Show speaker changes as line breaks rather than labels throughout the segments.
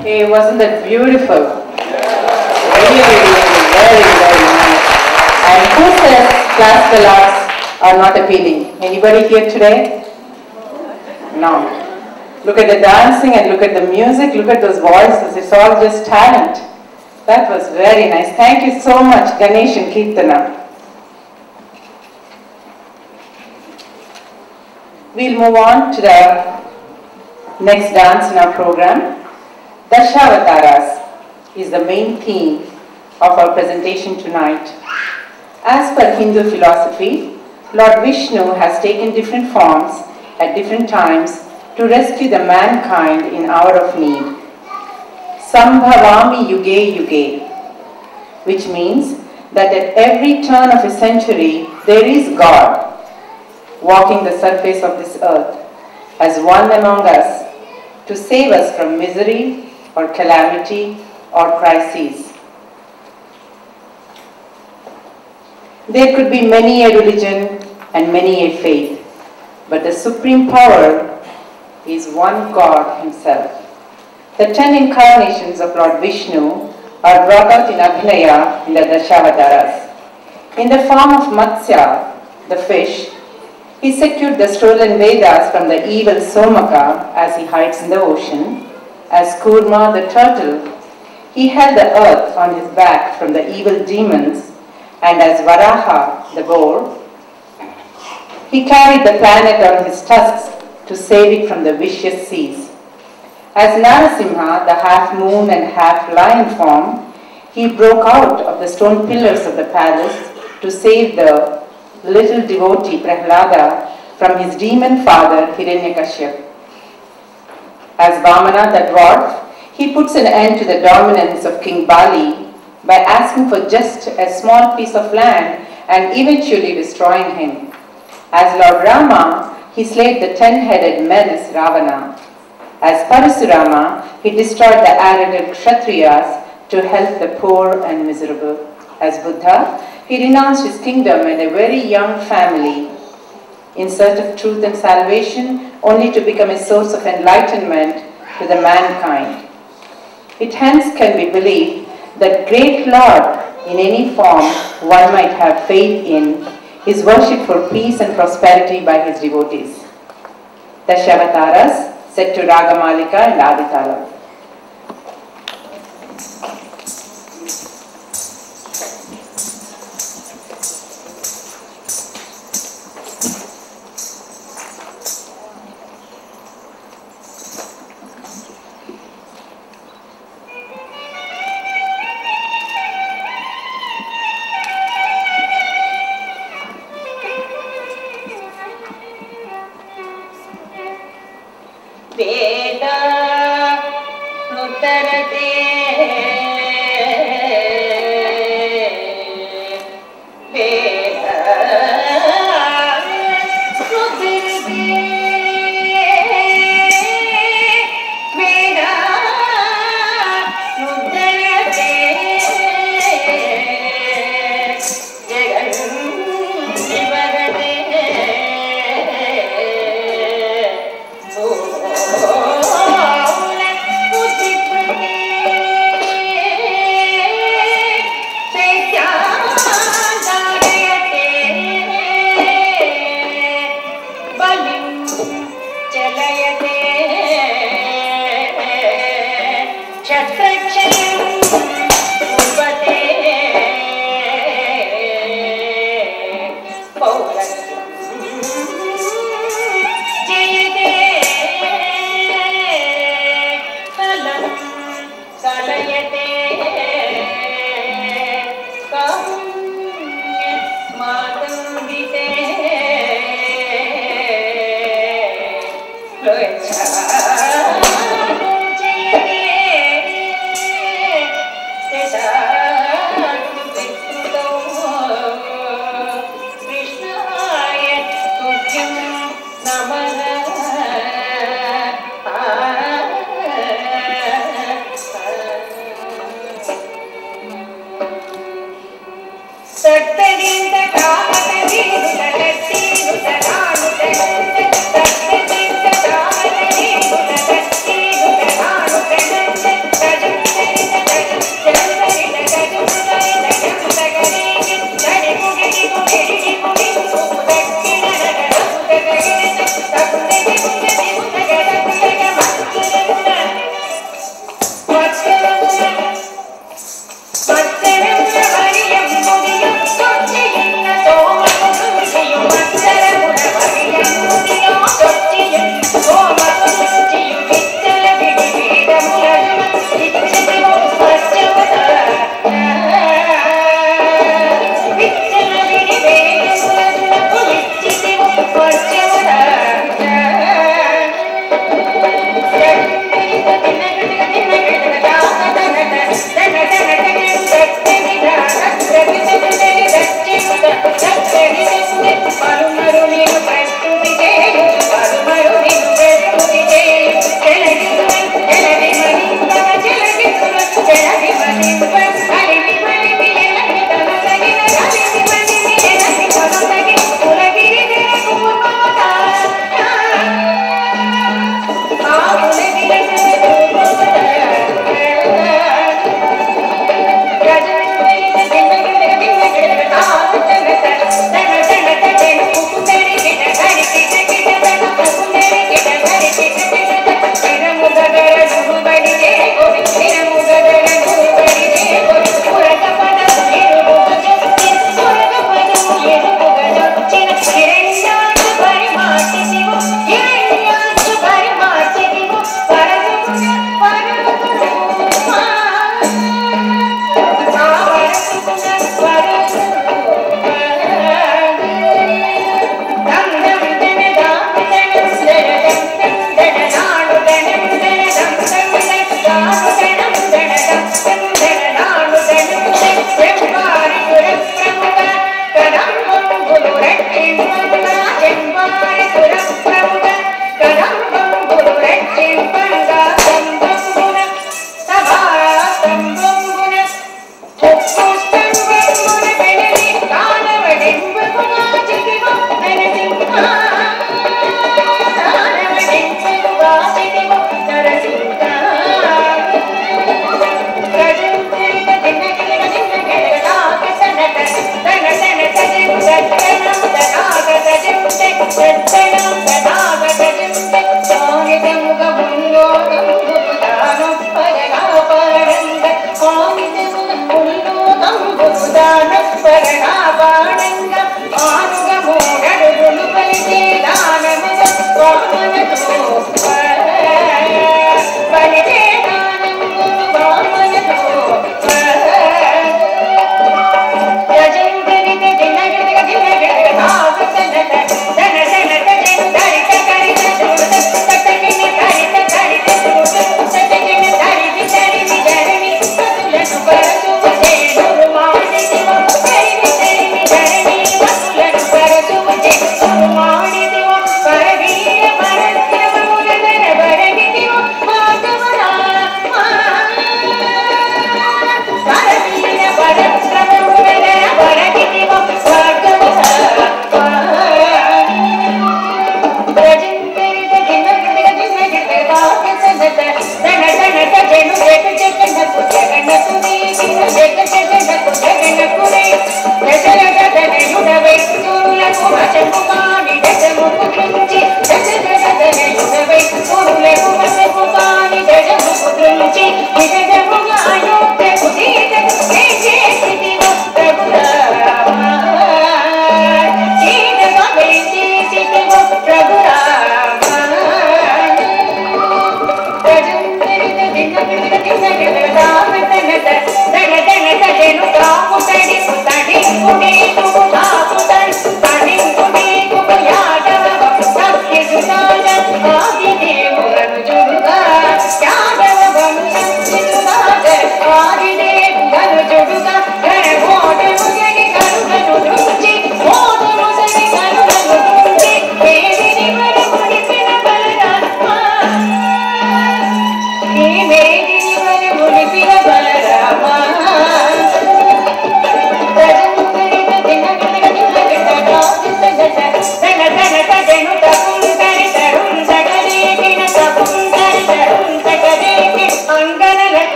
Hey, wasn't that beautiful? Really, very, very nice. And who says classical arts are not appealing? Anybody here today? No. Look at the dancing and look at the music, look at those voices. It's all just talent. That was very nice. Thank you so much, Ganesh and Kirtana. We'll move on to the next dance in our program. Dashavataras is the main theme of our presentation tonight. As per Hindu philosophy, Lord Vishnu has taken different forms at different times to rescue the mankind in hour of need. Sambhavami yuge yuge, which means that at every turn of a century there is God walking the surface of this earth as one among us to save us from misery or calamity or crises. There could be many a religion and many a faith, but the supreme power is one God himself. The 10 incarnations of Lord Vishnu are brought out in Abhinaya in the Dashavataras. In the form of Matsya, the fish, he secured the stolen Vedas from the evil Somaka as he hides in the ocean. As Kurma, the turtle, he held the earth on his back from the evil demons, and as Varaha, the boar, he carried the planet on his tusks to save it from the vicious seas. As Narasimha, the half-moon and half-lion form, he broke out of the stone pillars of the palace to save the little devotee Prahlada from his demon father Hiranyakashipu. As Vamana, the dwarf, he puts an end to the dominance of King Bali by asking for just a small piece of land and eventually destroying him. As Lord Rama, he slayed the 10-headed menace Ravana. As Parasurama, he destroyed the arrogant Kshatriyas to help the poor and miserable. As Buddha, he renounced his kingdom and a very young family in search of truth and salvation, only to become a source of enlightenment to the mankind. It hence can be believed that great Lord, in any form one might have faith in, is worshipped for peace and prosperity by his devotees. Dashavataras, set to Ragamalika and Aditala.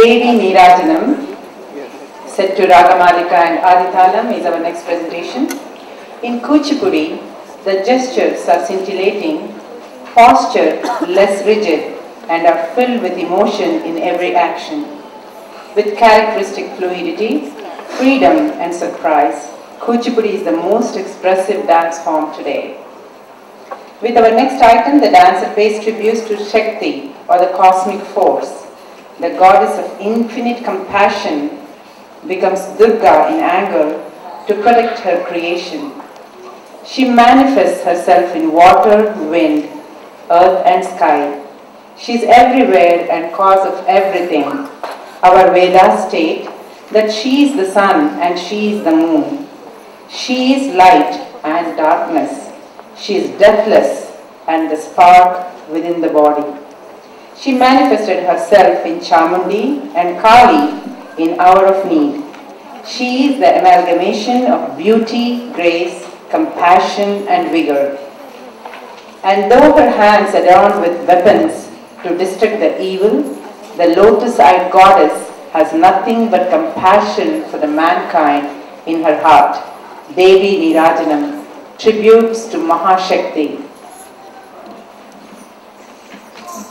Devi Neerajanam, set to Ragamalika and Adithalam, is our next presentation. In Kuchipudi, the gestures are scintillating, postured, less rigid, and are filled with emotion in every action. With characteristic fluidity, freedom, and surprise, Kuchipudi is the most expressive dance form today. With our next item, the dancer pays tribute to Shakti, or the cosmic force. The goddess of infinite compassion becomes Durga in anger to protect her creation. She manifests herself in water, wind, earth and sky. She is everywhere and cause of everything. Our Vedas state that she is the sun and she is the moon. She is light and darkness. She is deathless and the spark within the body. She manifested herself in Chamundi and Kali in hour of need. She is the amalgamation of beauty, grace, compassion and vigor. And though her hands adorned with weapons to destruct the evil, the lotus-eyed goddess has nothing but compassion for the mankind in her heart. Devi Neerajanam, tributes to Mahashakti.